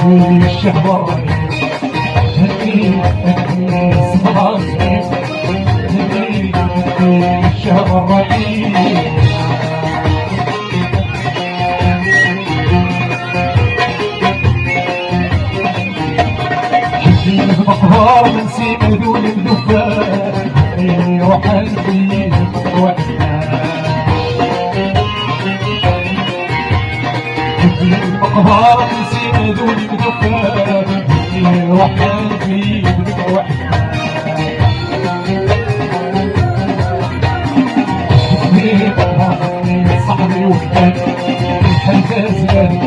الشهوة هدي صباحي هدي الشهوة المقهار نسيت دون الدفاع يروح البيت المقهار نسيت دون الدفاع يروح البيت صاحبي وحدك الحزازان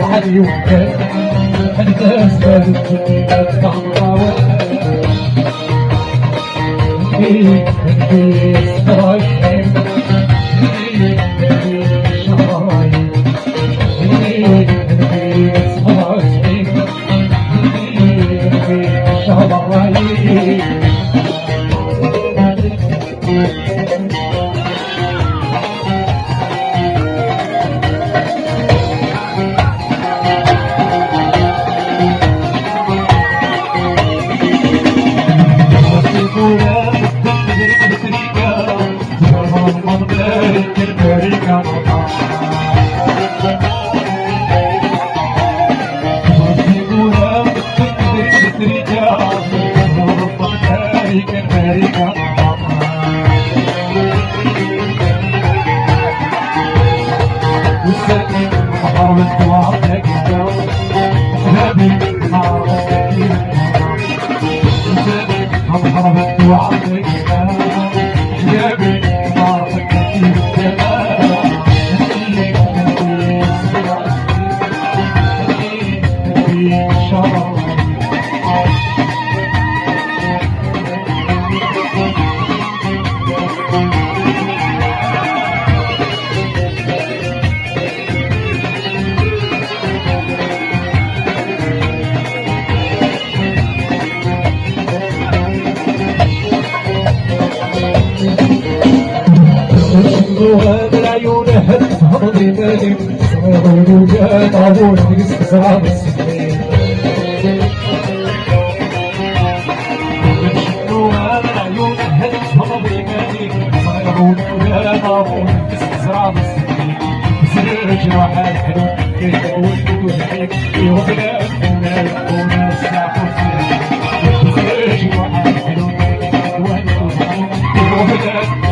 صاحبي وحدك الحزازان وهذا العيون هتفهم مالي صغير الوجاد عبور نقص زرع السنين وهذا العيون هتفهم مالي صغير الوجاد عبور نقص زرع السنين زرج راح الحلو كيف أقول وحيك وبلاد الناس وناس ساحوا زرج راح الحلو وبلاد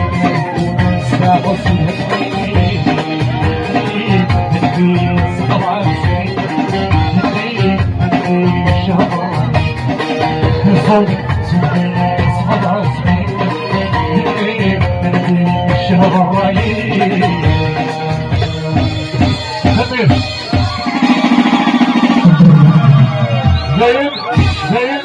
زين